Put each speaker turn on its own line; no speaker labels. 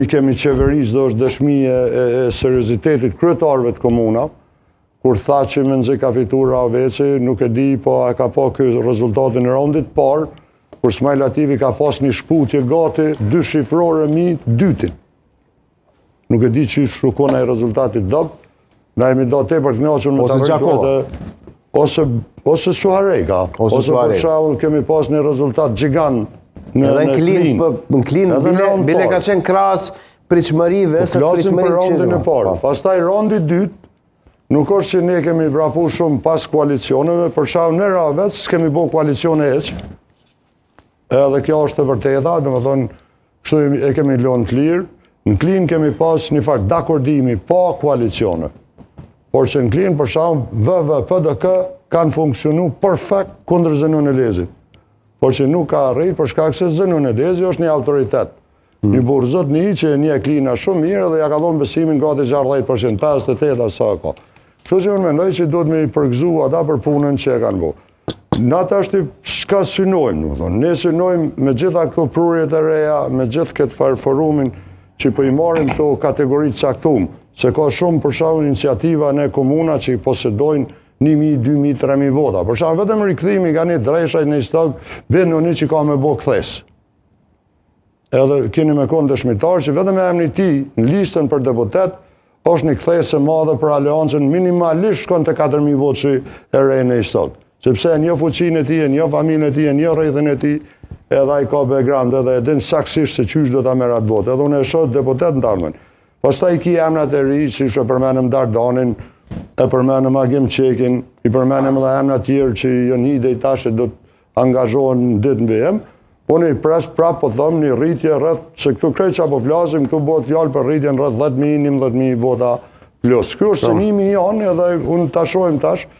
I kemi qeverisë dhe është dëshmi e seriozitetit kryetarëve të komuna, kur tha që me nëzë ka fitur Raveci, nuk e di, po e ka po këtë rezultatin e raundit parë, kur Smajl Ativi ka pas një shputje gati 2 shifrore mi dytin. Nuk e di që shukona i rezultatit dëbë, na jemi do te për të knaqën me të vërgjë, ose Suarega, ose për shembull kemi pas një rezultat gjigant në Klin.
Në Klin bile ka qenë krahas pritshmërive se
pritshmëri për raundin e parë. Pastaj raundi i dytë, nuk është që ne kemi vrapu shumë pas koalicioneve, për shkak në Ravec s'kemi bë koalicione hiç. Edhe kjo është e vërteta, domethënë, kështu e kemi lënë të lirë. Në Klin kemi pas një farë dakordimi pa koalicione. Por që në Klin, për shkak VV, PDK kanë funksionu perfekt kundër Zenun Elezit. Por që nuk ka arrit për shkak se Zenun Elezi është një autoritet. Një burr zotni që e njeh Klina shumë mirë dhe ja ka dhënë besimin gati 60%, 58% sa ka. Kështu që unë mendoj që duhet me i përgëzu ata për punën që e kanë bërë. Në atë është çka synojmë, ne synojmë me gjitha këto prurjet e reja, me gjithë këtë farë forumin që po i marrim këto kategori të caktuar, se ka shumë për shembull iniciativa në komuna që i posedojnë 1.000, 2.000, 3.000 vota. Për shembull vetëm rikthimi nga një drejshaj në stog bën një që ka me bë kthes. Edhe keni me kon dëshmitar që vetëm e emri i tij në listën për deputet është një kthes e madhe për aleancën, minimalisht shkon te 4.000 votë e re në stog. Sepse e një fuqinë e tij, e një familjen e tij, e një rrethin e tij, edhe ai ka background edhe e din saktësisht se çysh do ta merr atë votë. Edhe unë e shoh deputet ndarmen. Pastaj ki emrat e ri, siç e përmendëm Dardanin, e përmendëm Agim Çekin, i përmendëm edhe emra të tjerë që janë ide tash do të angazhohen në ditën VM. Unë i pres prapë po them një rritje rreth se këtu krejt çapo flasim, këtu bëhet fjalë për rritjen rreth 10.000, 11.000 vota plus. Ky është synimi jon edhe unë ta shohim tash.